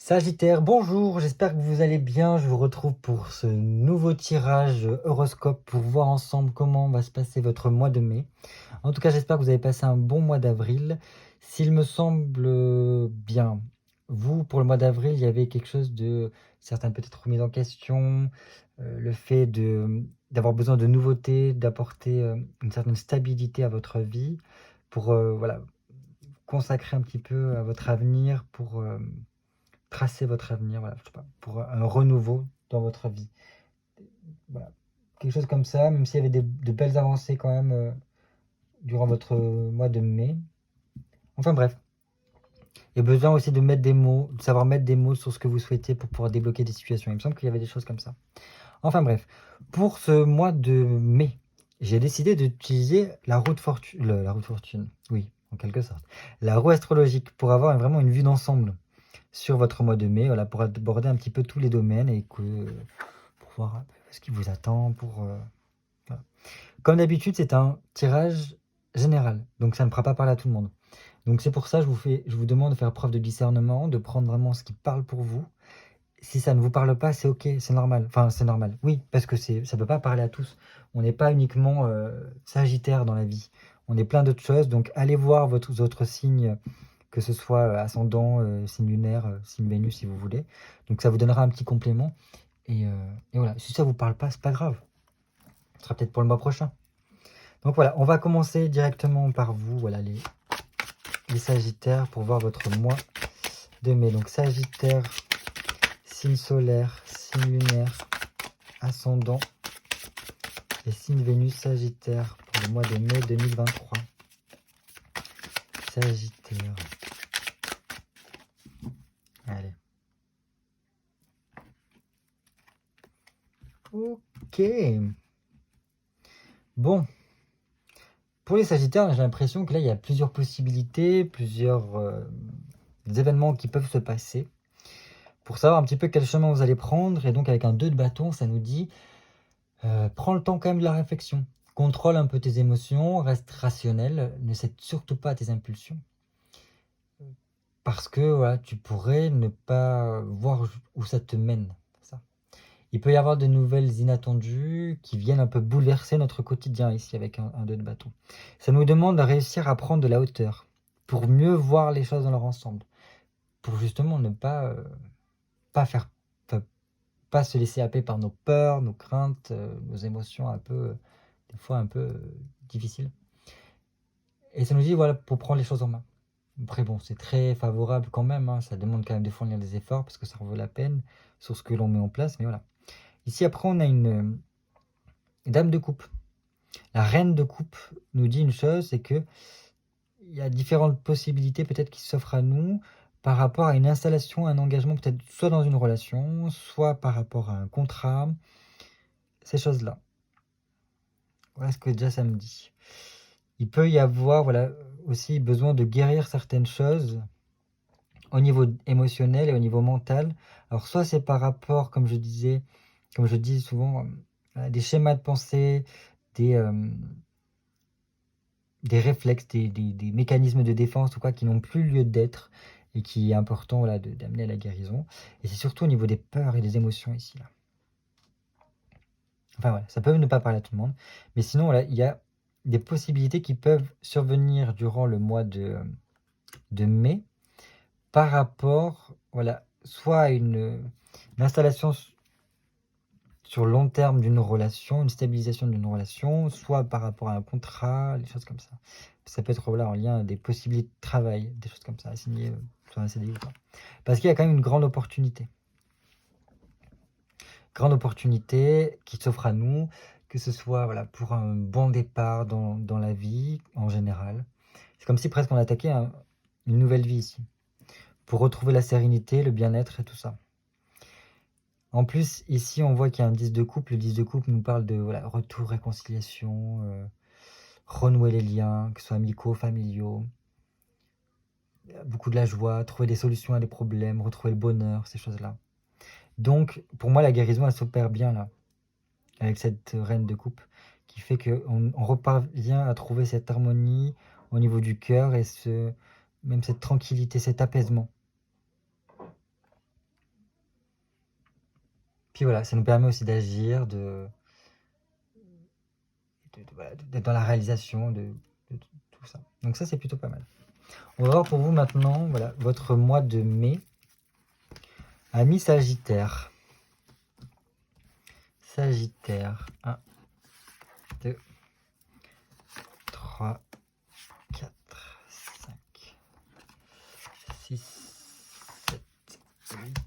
Sagittaire, bonjour, j'espère que vous allez bien. Je vous retrouve pour ce nouveau tirage horoscope pour voir ensemble comment va se passer votre mois de mai. En tout cas, j'espère que vous avez passé un bon mois d'avril. S'il me semble bien, vous, pour le mois d'avril, il y avait quelque chose de certaines peut-être remises en question, le fait d'avoir besoin de nouveautés, d'apporter une certaine stabilité à votre vie pour voilà, consacrer un petit peu à votre avenir, pour tracer votre avenir, voilà, je sais pas, pour un renouveau dans votre vie. Voilà. Quelque chose comme ça, même s'il y avait de belles avancées quand même durant votre mois de mai. Enfin bref, il y a besoin aussi de mettre des mots, de savoir mettre des mots sur ce que vous souhaitez pour pouvoir débloquer des situations. Il me semble qu'il y avait des choses comme ça. Enfin bref, pour ce mois de mai, j'ai décidé d'utiliser la roue de fortune, la roue de fortune, oui, en quelque sorte, la roue astrologique pour avoir vraiment une vue d'ensemble sur votre mois de mai, voilà, pour aborder un petit peu tous les domaines et pour voir ce qui vous attend. Voilà. Comme d'habitude, c'est un tirage général, donc ça ne fera pas parler à tout le monde. Donc c'est pour ça que je vous demande de faire preuve de discernement, de prendre vraiment ce qui parle pour vous. Si ça ne vous parle pas, c'est ok, c'est normal. Enfin, c'est normal, oui, parce que ça ne peut pas parler à tous. On n'est pas uniquement sagittaire dans la vie. On est plein d'autres choses, donc allez voir vos autres signes, que ce soit ascendant, signe lunaire, signe Vénus si vous voulez. Donc ça vous donnera un petit complément. Et voilà, si ça vous parle pas, c'est pas grave. Ce sera peut-être pour le mois prochain. Donc voilà, on va commencer directement par vous, voilà les Sagittaires, pour voir votre mois de mai. Donc Sagittaire, signe solaire, signe lunaire, ascendant et signe Vénus Sagittaire pour le mois de mai 2023. Sagittaire. Allez. Ok. Bon. Pour les Sagittaires, j'ai l'impression que là, il y a plusieurs possibilités, plusieurs événements qui peuvent se passer. Pour savoir un petit peu quel chemin vous allez prendre, et donc avec un 2 de bâton, ça nous dit prends le temps quand même de la réflexion. Contrôle un peu tes émotions, reste rationnel, ne cède surtout pas à tes impulsions. Parce que voilà, tu pourrais ne pas voir où ça te mène. Ça. Il peut y avoir de nouvelles inattendues qui viennent un peu bouleverser notre quotidien ici avec un 2 de bâton. Ça nous demande de réussir à prendre de la hauteur pour mieux voir les choses dans leur ensemble. Pour justement ne pas faire, pas se laisser happer par nos peurs, nos craintes, nos émotions un peu, des fois un peu difficiles. Et ça nous dit, voilà, pour prendre les choses en main. Après, bon, c'est très favorable quand même, hein, ça demande quand même de fournir des efforts parce que ça en vaut la peine sur ce que l'on met en place, mais voilà. Ici, après, on a une dame de coupe. La reine de coupe nous dit une chose, c'est que il y a différentes possibilités peut-être qui s'offrent à nous par rapport à une installation, un engagement, peut-être soit dans une relation, soit par rapport à un contrat, ces choses-là. Voilà ce que déjà ça me dit. Il peut y avoir voilà, aussi besoin de guérir certaines choses au niveau émotionnel et au niveau mental. Alors soit c'est par rapport, comme je dis souvent, des schémas de pensée, des, des réflexes, des mécanismes de défense ou quoi qui n'ont plus lieu d'être et qui est important voilà, d'amener à la guérison. Et c'est surtout au niveau des peurs et des émotions ici. Là. Enfin voilà, ça peut ne pas parler à tout le monde. Mais sinon, voilà, il y a des possibilités qui peuvent survenir durant le mois de mai par rapport, voilà, soit à une installation sur long terme d'une relation, une stabilisation d'une relation, soit par rapport à un contrat, des choses comme ça. Ça peut être voilà, en lien à des possibilités de travail, des choses comme ça, à signer sur un CDI ou pas. Parce qu'il y a quand même une grande opportunité. Grande opportunité qui s'offre à nous, que ce soit voilà, pour un bon départ dans la vie en général. C'est comme si presque on attaquait une nouvelle vie ici. Pour retrouver la sérénité, le bien-être et tout ça. En plus, ici, on voit qu'il y a un 10 de couple. Le 10 de couple nous parle de voilà, retour, réconciliation, renouer les liens, que ce soit amicaux, familiaux. Beaucoup de la joie, trouver des solutions à des problèmes, retrouver le bonheur, ces choses-là. Donc, pour moi, la guérison, elle s'opère bien là, avec cette reine de coupe, qui fait qu'on reparvient à trouver cette harmonie au niveau du cœur et même cette tranquillité, cet apaisement. puis voilà, ça nous permet aussi d'agir, voilà, d'être dans la réalisation de tout ça. Donc ça, c'est plutôt pas mal. On va voir pour vous maintenant, voilà, votre mois de mai. Ami Sagittaire. Sagittaire. 1, 2, 3, 4, 5, 6, 7, 8,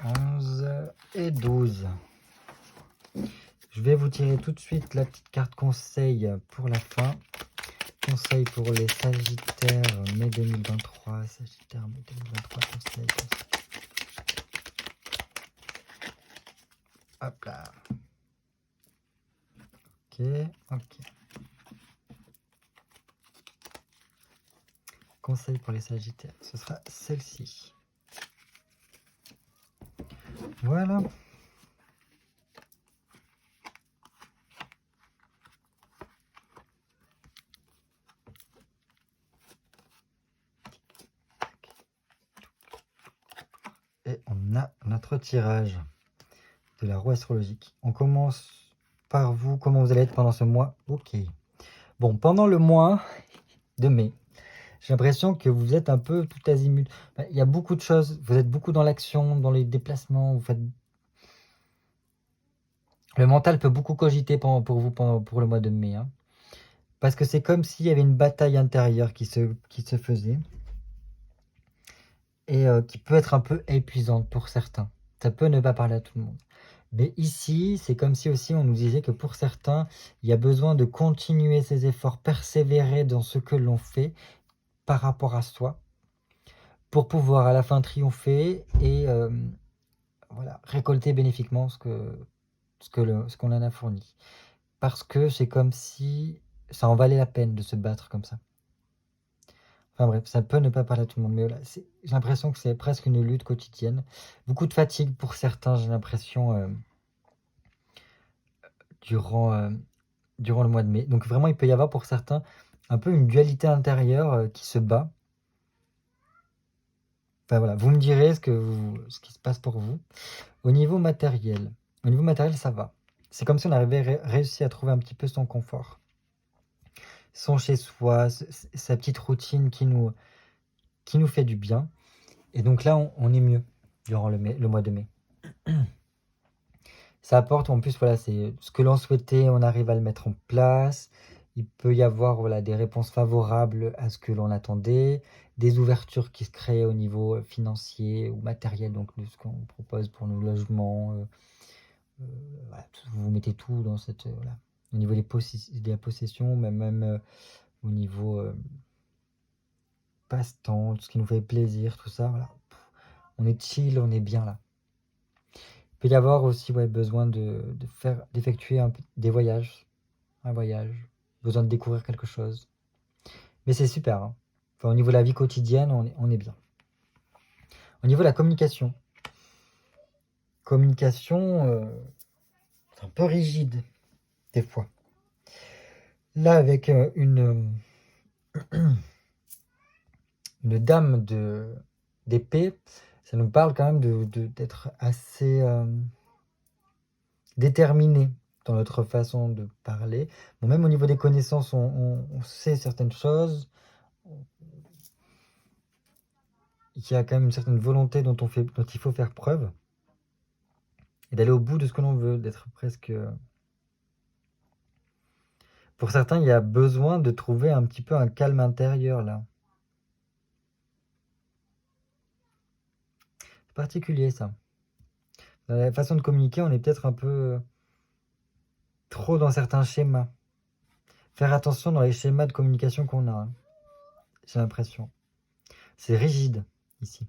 11 et 12. Je vais vous tirer tout de suite la petite carte conseil pour la fin. Conseil pour les Sagittaires mai 2023. Sagittaire mai 2023, conseil. Hop là. Ok, ok. Conseil pour les Sagittaires, ce sera celle-ci. Voilà. Et on a notre tirage de la roue astrologique. On commence par vous, comment vous allez être pendant ce mois. Ok. Bon, pendant le mois de mai, j'ai l'impression que vous êtes un peu tout azimut. Il y a beaucoup de choses, vous êtes beaucoup dans l'action, dans les déplacements, vous faites... Le mental peut beaucoup cogiter pour vous pour le mois de mai. Hein. Parce que c'est comme s'il y avait une bataille intérieure qui se faisait. Et qui peut être un peu épuisante pour certains. Ça peut ne pas parler à tout le monde. Mais ici, c'est comme si aussi on nous disait que pour certains, il y a besoin de continuer ses efforts, persévérer dans ce que l'on fait par rapport à soi, pour pouvoir à la fin triompher et voilà, récolter bénéfiquement ce qu'on en a fourni. Parce que c'est comme si ça en valait la peine de se battre comme ça. Enfin bref, ça peut ne pas parler à tout le monde, mais voilà, j'ai l'impression que c'est presque une lutte quotidienne. Beaucoup de fatigue pour certains, j'ai l'impression, durant le mois de mai. Donc vraiment, il peut y avoir pour certains un peu une dualité intérieure qui se bat. Enfin voilà, vous me direz ce qui se passe pour vous. Au niveau matériel, ça va. C'est comme si on avait réussi à trouver un petit peu son confort. Son chez-soi, sa petite routine qui nous fait du bien. Et donc là, on est mieux durant le mois de mai. Ça apporte, en plus, voilà, c'est ce que l'on souhaitait, on arrive à le mettre en place. Il peut y avoir voilà, des réponses favorables à ce que l'on attendait, des ouvertures qui se créent au niveau financier ou matériel, donc de ce qu'on propose pour nos logements. Voilà, vous mettez tout dans cette... voilà. Au niveau de la possession, même au niveau passe-temps, tout ce qui nous fait plaisir, tout ça, voilà. On est chill, on est bien là. Il peut y avoir aussi besoin d'effectuer des voyages, un voyage, besoin de découvrir quelque chose. Mais c'est super. Hein. Enfin, au niveau de la vie quotidienne, on est bien. Au niveau de la communication, c'est un peu rigide des fois. Là, avec une dame d'épée, ça nous parle quand même d'être assez déterminé dans notre façon de parler. Bon, même au niveau des connaissances, on sait certaines choses. Il y a quand même une certaine volonté dont il faut faire preuve. Et d'aller au bout de ce que l'on veut, d'être presque... Pour certains, il y a besoin de trouver un petit peu un calme intérieur, là. C'est particulier, ça. Dans la façon de communiquer, on est peut-être un peu trop dans certains schémas. Faire attention dans les schémas de communication qu'on a, hein. J'ai l'impression. C'est rigide, ici.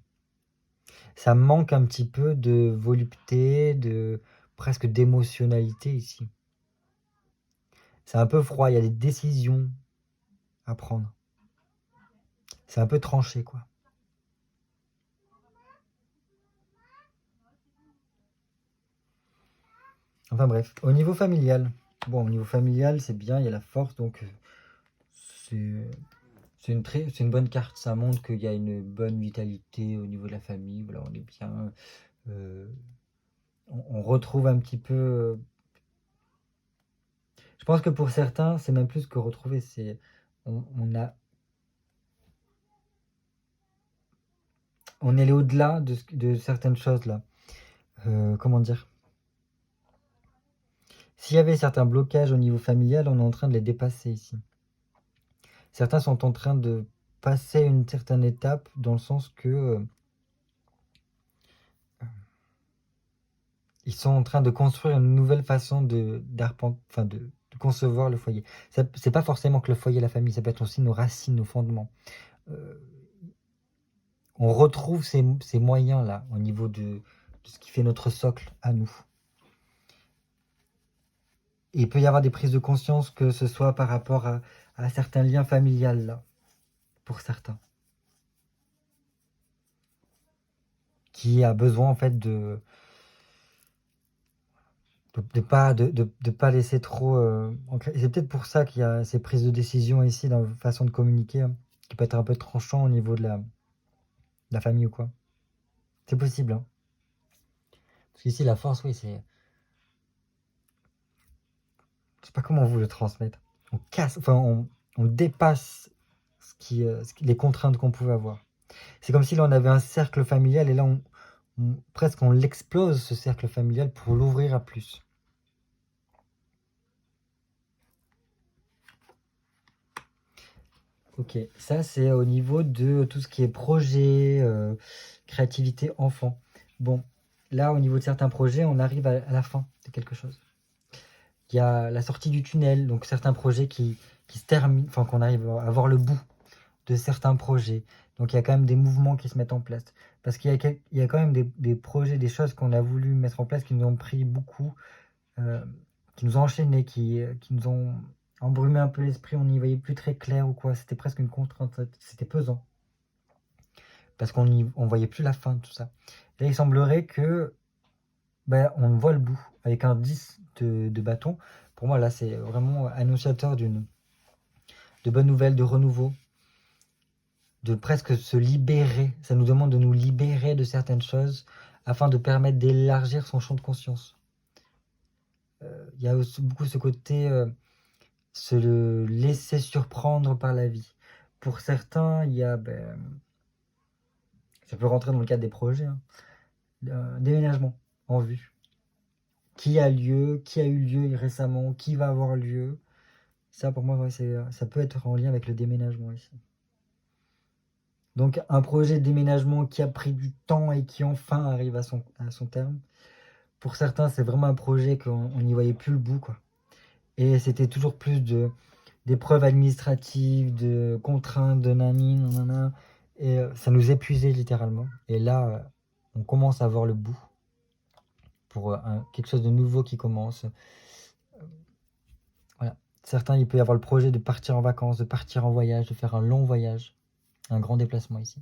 Ça manque un petit peu de volupté, presque d'émotionnalité, ici. C'est un peu froid, il y a des décisions à prendre. C'est un peu tranché, quoi. Enfin bref, au niveau familial, c'est bien, il y a la force, donc c'est c'est une bonne carte. Ça montre qu'il y a une bonne vitalité au niveau de la famille. Voilà, on est bien. euh, on retrouve un petit peu. Je pense que pour certains, c'est même plus que retrouver. On est allé au-delà de certaines choses là. Comment dire? S'il y avait certains blocages au niveau familial, on est en train de les dépasser ici. Certains sont en train de passer une certaine étape dans le sens que ils sont en train de construire une nouvelle façon de concevoir le foyer. C'est pas forcément que le foyer, la famille, ça peut être aussi nos racines, nos fondements. Euh, on retrouve ces moyens-là au niveau de ce qui fait notre socle à nous. Et il peut y avoir des prises de conscience, que ce soit par rapport à certains liens familiales, là, pour certains, qui a besoin en fait de pas laisser trop. C'est peut-être pour ça qu'il y a ces prises de décision ici dans la façon de communiquer, hein, qui peut être un peu tranchant au niveau de la famille ou quoi. C'est possible, hein. Parce qu'ici, la force, oui, c'est. Je sais pas comment vous le transmettre. On casse, enfin, on dépasse les contraintes qu'on pouvait avoir. C'est comme si là, on avait un cercle familial et là, presque on l'explose, ce cercle familial, pour l'ouvrir à plus. Ok, ça c'est au niveau de tout ce qui est projet, créativité, enfant. Bon, là au niveau de certains projets, on arrive à la fin de quelque chose. Il y a la sortie du tunnel, donc certains projets qui se terminent, enfin qu'on arrive à voir le bout de certains projets. Donc il y a quand même des mouvements qui se mettent en place. Parce qu'il y a quand même des projets, des choses qu'on a voulu mettre en place qui nous ont pris beaucoup, euh, qui nous ont enchaînés, qui nous ont embrumé un peu l'esprit, on n'y voyait plus très clair ou quoi. C'était presque une contrainte, c'était pesant. Parce on voyait plus la fin de tout ça. Là, il semblerait que on voit le bout avec un 10 de bâton. Pour moi, là, c'est vraiment annonciateur de bonnes nouvelles, de renouveau, de presque se libérer. Ça nous demande de nous libérer de certaines choses afin de permettre d'élargir son champ de conscience. Il y a aussi beaucoup ce côté se le laisser surprendre par la vie. Pour certains, il y a, ça peut rentrer dans le cadre des projets, hein, un déménagement en vue. Qui a lieu, qui a eu lieu récemment, qui va avoir lieu. Ça, pour moi, ouais, ça peut être en lien avec le déménagement ici. Donc, un projet de déménagement qui a pris du temps et qui enfin arrive à son terme. Pour certains, c'est vraiment un projet qu'on n'y voyait plus le bout, quoi. Et c'était toujours plus d'épreuves administratives, de contraintes, de nani, nanana. Et ça nous épuisait littéralement. Et là, on commence à voir le bout pour quelque chose de nouveau qui commence. Voilà. Certains, il peut y avoir le projet de partir en vacances, de partir en voyage, de faire un long voyage, un grand déplacement ici.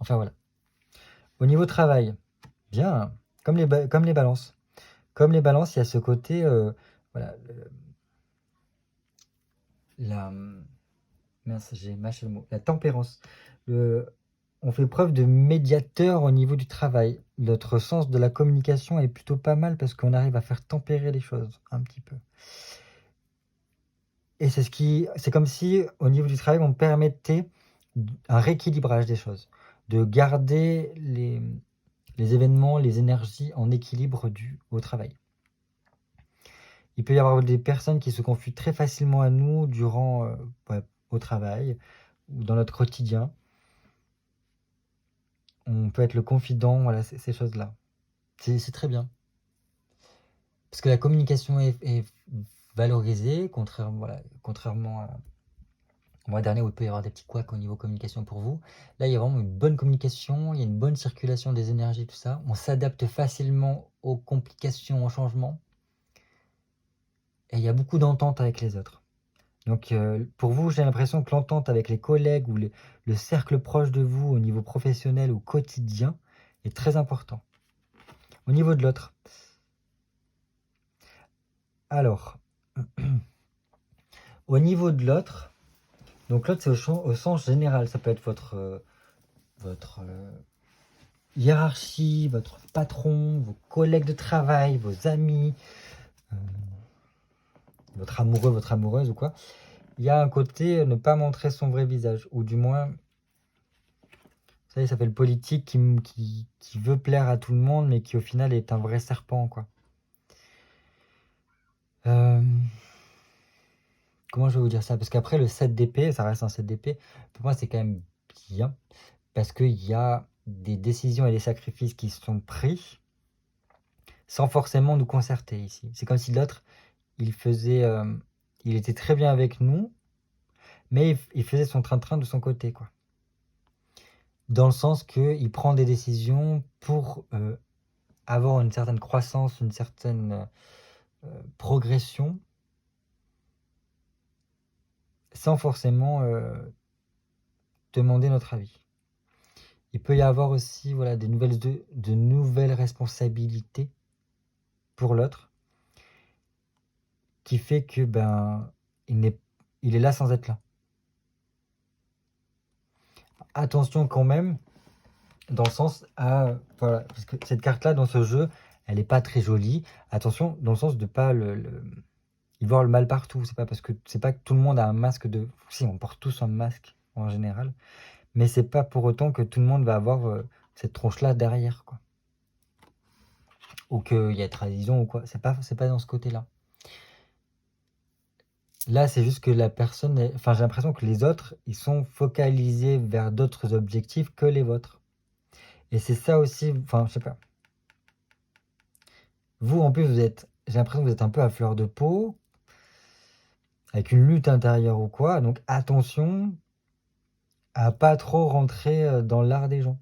Enfin voilà. Au niveau travail, bien, comme les balances. Comme les balances, il y a ce côté, voilà, la, mince, j'ai mâché le mot, la tempérance. On fait preuve de médiateur au niveau du travail. Notre sens de la communication est plutôt pas mal parce qu'on arrive à faire tempérer les choses un petit peu. Et c'est comme si au niveau du travail, on permettait un rééquilibrage des choses, de garder les événements, les énergies en équilibre dû au travail. Il peut y avoir des personnes qui se confient très facilement à nous durant au travail ou dans notre quotidien. On peut être le confident, voilà, ces choses-là. C'est très bien. Parce que la communication est valorisée, contrairement à le mois dernier où il peut y avoir des petits couacs au niveau communication pour vous. Là, il y a vraiment une bonne communication, il y a une bonne circulation des énergies, tout ça. On s'adapte facilement aux complications, aux changements. Et il y a beaucoup d'entente avec les autres. Donc pour vous, j'ai l'impression que l'entente avec les collègues ou le cercle proche de vous au niveau professionnel ou quotidien est très important. Au niveau de l'autre, alors, Au niveau de l'autre, donc l'autre c'est au sens général, ça peut être votre hiérarchie, votre patron, vos collègues de travail, vos amis, euh, votre amoureux, votre amoureuse ou quoi. Il y a un côté ne pas montrer son vrai visage, ou du moins, vous savez, ça fait le politique qui veut plaire à tout le monde, mais qui au final est un vrai serpent, quoi. Comment je vais vous dire ça? Parce qu'après, le 7 d'épée, ça reste un 7 d'épée, pour moi, c'est quand même bien, parce qu'il y a des décisions et des sacrifices qui sont pris sans forcément nous concerter ici. C'est comme si l'autre, il faisait, il était très bien avec nous, mais il faisait son train-train de son côté, quoi. Dans le sens qu'il prend des décisions pour avoir une certaine croissance, une certaine progression, sans forcément demander notre avis. Il peut y avoir aussi voilà, de nouvelles responsabilités pour l'autre, qui fait que il est là sans être là. Attention quand même, dans le sens à voilà, parce que cette carte-là dans ce jeu, elle n'est pas très jolie. Attention, dans le sens de pas y voir le mal partout. C'est pas que tout le monde a un masque de. Si, on porte tous un masque en général, mais c'est pas pour autant que tout le monde va avoir cette tronche-là derrière, quoi. Ou qu'il y a trahison ou quoi. C'est pas dans ce côté-là. Là, c'est juste que la personne, enfin, j'ai l'impression que les autres, ils sont focalisés vers d'autres objectifs que les vôtres. Et c'est ça aussi, enfin, je sais pas. Vous, en plus, j'ai l'impression que vous êtes un peu à fleur de peau, avec une lutte intérieure ou quoi. Donc, attention à pas trop rentrer dans l'art des gens.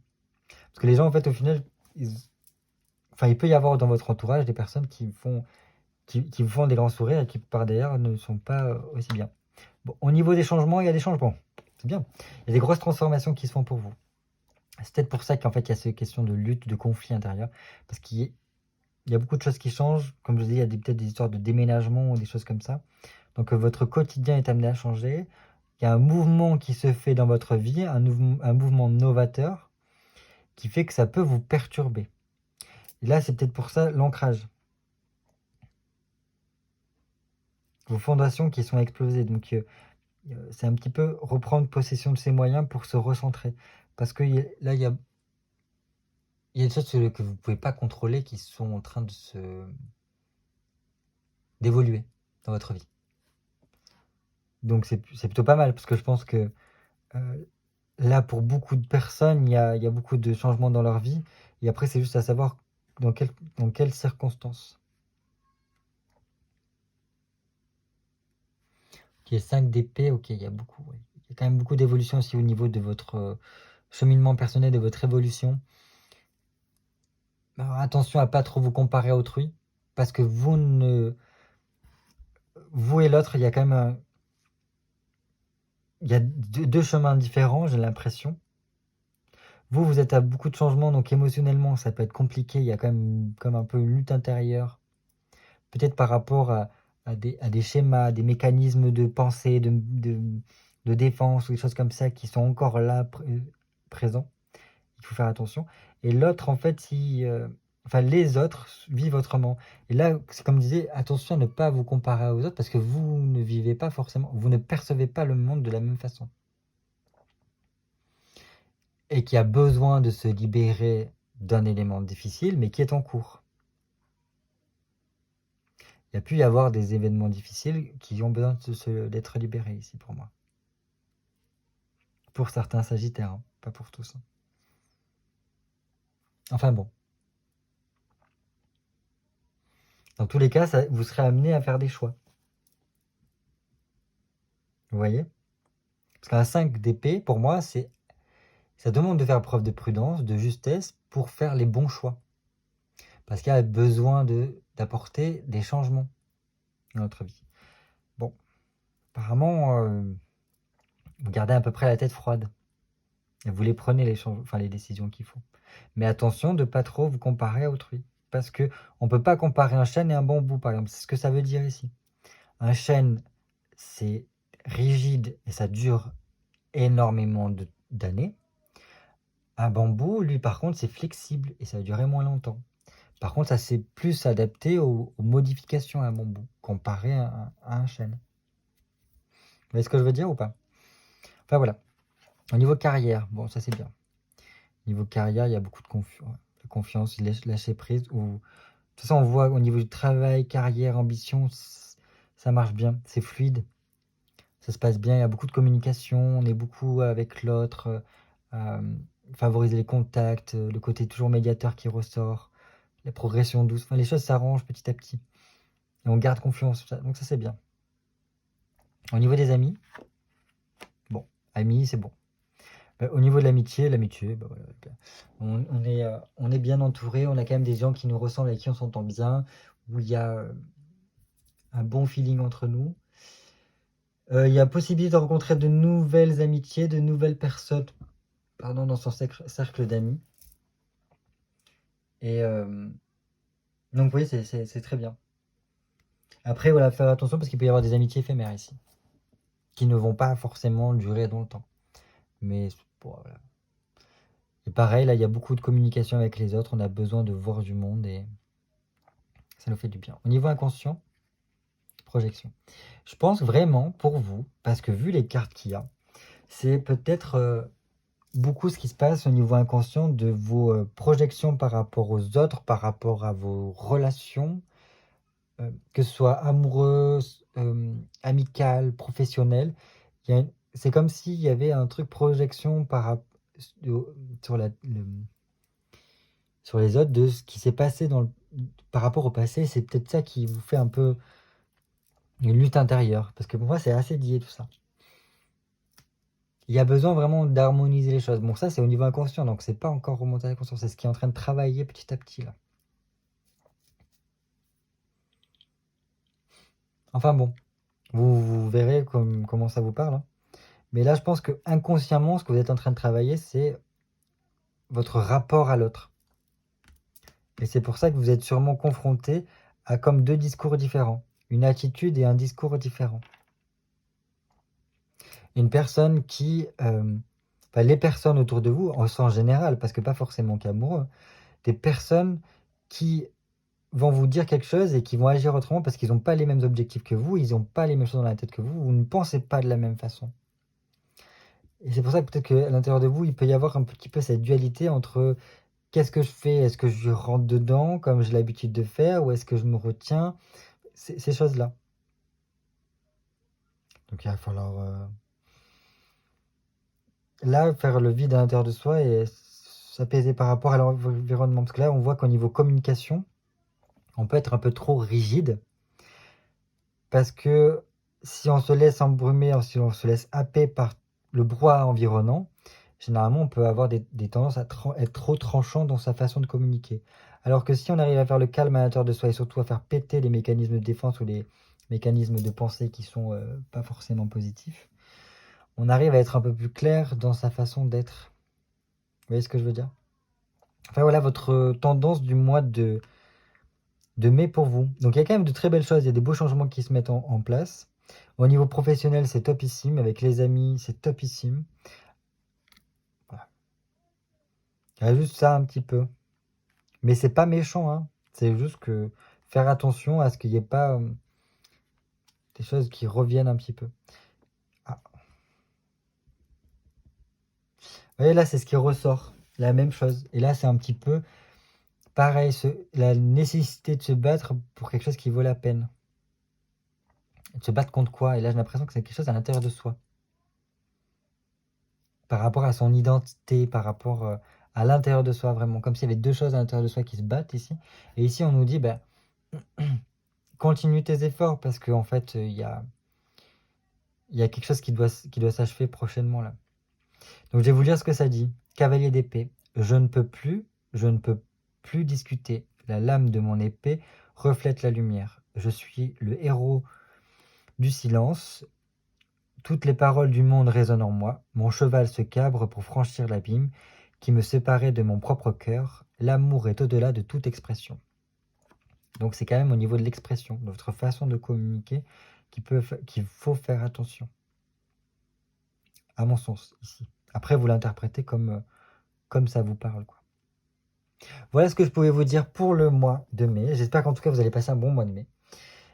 Parce que les gens, en fait, au final, il peut y avoir dans votre entourage des personnes qui vous font des grands sourires et qui, par derrière, ne sont pas aussi bien. Bon, au niveau des changements, il y a des changements. C'est bien. Il y a des grosses transformations qui se font pour vous. C'est peut-être pour ça qu'en fait, il y a ces questions de lutte, de conflit intérieur. Parce qu'il y a beaucoup de choses qui changent. Comme je vous dis, il y a peut-être des histoires de déménagement ou des choses comme ça. Donc, votre quotidien est amené à changer. Il y a un mouvement qui se fait dans votre vie, un mouvement novateur, qui fait que ça peut vous perturber. Et là, c'est peut-être pour ça l'ancrage. Vos fondations qui sont explosées. Donc, c'est un petit peu reprendre possession de ses moyens pour se recentrer. Parce que là, il y a des choses que vous ne pouvez pas contrôler qui sont en train d'évoluer dans votre vie. Donc, c'est plutôt pas mal parce que je pense que là, pour beaucoup de personnes, il y a beaucoup de changements dans leur vie. Et après, c'est juste à savoir dans quelles circonstances. Ok, 5 d'épée, ok, il y a beaucoup. Ouais. Il y a quand même beaucoup d'évolution aussi au niveau de votre cheminement personnel, de votre évolution. Alors, attention à pas trop vous comparer à autrui, parce que vous et l'autre, il y a quand même il y a deux chemins différents, j'ai l'impression. Vous êtes à beaucoup de changements, donc émotionnellement, ça peut être compliqué. Il y a quand même comme un peu une lutte intérieure, peut-être par rapport à des schémas, des mécanismes de pensée, de défense ou des choses comme ça qui sont encore là présents. Il faut faire attention. Et l'autre, en fait, les autres vivent autrement. Et là, c'est comme je disais, attention à ne pas vous comparer aux autres parce que vous ne vivez pas forcément, vous ne percevez pas le monde de la même façon. Et qui a besoin de se libérer d'un élément difficile, mais qui est en cours. Il y a pu y avoir des événements difficiles qui ont besoin d'être libérés ici pour moi. Pour certains Sagittaires, hein, pas pour tous. Enfin bon. Dans tous les cas, vous serez amené à faire des choix. Vous voyez? Parce qu'un 5 d'épée, pour moi, ça demande de faire preuve de prudence, de justesse pour faire les bons choix. Parce qu'il y a besoin d'apporter des changements dans notre vie. Bon, apparemment, vous gardez à peu près la tête froide. Et vous les prenez, les décisions qu'il faut. Mais attention de ne pas trop vous comparer à autrui. Parce qu'on ne peut pas comparer un chêne et un bambou, par exemple. C'est ce que ça veut dire ici. Un chêne, c'est rigide et ça dure énormément d'années. Un bambou, lui, par contre, c'est flexible et ça va durer moins longtemps. Par contre, ça c'est plus adapté aux modifications à un bambou comparé à un chêne. Vous voyez ce que je veux dire ou pas? Enfin voilà. Au niveau carrière, bon, ça c'est bien. Au niveau carrière, il y a beaucoup de confiance, lâcher prise. De toute façon, on voit au niveau du travail, carrière, ambition, ça marche bien, c'est fluide. Ça se passe bien, il y a beaucoup de communication, on est beaucoup avec l'autre, favoriser les contacts, le côté toujours médiateur qui ressort, la progression douce, enfin les choses s'arrangent petit à petit. Et on garde confiance, donc ça c'est bien. Au niveau des amis, bon, amis c'est bon. Au niveau de l'amitié, bah voilà, on est bien entouré, on a quand même des gens qui nous ressemblent, avec qui on s'entend bien, où il y a un bon feeling entre nous. Il y a possibilité de rencontrer de nouvelles amitiés, de nouvelles personnes dans son cercle d'amis. Et donc vous voyez, c'est très bien. Après, voilà, faire attention parce qu'il peut y avoir des amitiés éphémères ici, qui ne vont pas forcément durer dans le temps. Mais bon, voilà. Et pareil, là, il y a beaucoup de communication avec les autres, on a besoin de voir du monde et ça nous fait du bien. Au niveau inconscient, projection. Je pense vraiment pour vous, parce que vu les cartes qu'il y a, c'est peut-être beaucoup ce qui se passe au niveau inconscient de vos projections par rapport aux autres, par rapport à vos relations, que ce soit amoureuses, amicales, professionnelles. C'est comme s'il y avait un truc projection sur, sur les autres de ce qui s'est passé par rapport au passé. C'est peut-être ça qui vous fait un peu une lutte intérieure. Parce que pour moi, c'est assez lié tout ça. Il y a besoin vraiment d'harmoniser les choses. Bon, ça, c'est au niveau inconscient, donc c'est pas encore remonté à la conscience. C'est ce qui est en train de travailler petit à petit, là. Enfin bon, vous verrez comment ça vous parle, hein. Mais là, je pense que inconsciemment, ce que vous êtes en train de travailler, c'est votre rapport à l'autre. Et c'est pour ça que vous êtes sûrement confronté à comme deux discours différents. Une attitude et un discours différent. Une personne les personnes autour de vous, en sens général, parce que pas forcément qu'amoureux, des personnes qui vont vous dire quelque chose et qui vont agir autrement parce qu'ils n'ont pas les mêmes objectifs que vous, ils n'ont pas les mêmes choses dans la tête que vous ne pensez pas de la même façon. Et c'est pour ça que peut-être qu'à l'intérieur de vous, il peut y avoir un petit peu cette dualité entre qu'est-ce que je fais? Est-ce que je rentre dedans comme j'ai l'habitude de faire ou est-ce que je me retiens? Ces choses-là. Donc il va falloir là faire le vide à l'intérieur de soi et s'apaiser par rapport à l'environnement. Parce que là, on voit qu'au niveau communication, on peut être un peu trop rigide. Parce que si on se laisse embrumer, si on se laisse happer par le brouhaha environnant, généralement on peut avoir des tendances à être trop tranchant dans sa façon de communiquer. Alors que si on arrive à faire le calme à l'intérieur de soi et surtout à faire péter les mécanismes de défense ou les mécanismes de pensée qui sont pas forcément positifs, on arrive à être un peu plus clair dans sa façon d'être. Vous voyez ce que je veux dire? Enfin voilà votre tendance du mois de mai pour vous. Donc il y a quand même de très belles choses, il y a des beaux changements qui se mettent en place. Au niveau professionnel, c'est topissime. Avec les amis, c'est topissime. Voilà. Il y a juste ça un petit peu. Mais c'est pas méchant, hein. C'est juste que faire attention à ce qu'il n'y ait pas des choses qui reviennent un petit peu. Ah. Vous voyez, là, c'est ce qui ressort. La même chose. Et là, c'est un petit peu pareil. La nécessité de se battre pour quelque chose qui vaut la peine. De se battre contre quoi? Et là, j'ai l'impression que c'est quelque chose à l'intérieur de soi. Par rapport à son identité, par rapport à l'intérieur de soi, vraiment. Comme s'il y avait deux choses à l'intérieur de soi qui se battent ici. Et ici, on nous dit, continue tes efforts, parce qu'en fait, il y a quelque chose qui doit s'achever prochainement, là. Donc, je vais vous lire ce que ça dit. Cavalier d'épée. Je ne peux plus discuter. La lame de mon épée reflète la lumière. Je suis le héros du silence. Toutes les paroles du monde résonnent en moi. Mon cheval se cabre pour franchir l'abîme qui me séparait de mon propre cœur. L'amour est au-delà de toute expression. Donc c'est quand même au niveau de l'expression, de votre façon de communiquer, qu'il faut faire attention. à mon sens, ici. Après, vous l'interprétez comme ça vous parle, quoi. Voilà ce que je pouvais vous dire pour le mois de mai. J'espère qu'en tout cas, vous allez passer un bon mois de mai.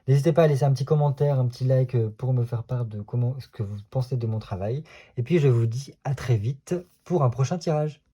N'hésitez pas à laisser un petit commentaire, un petit like pour me faire part de ce que vous pensez de mon travail. Et puis, je vous dis à très vite pour un prochain tirage.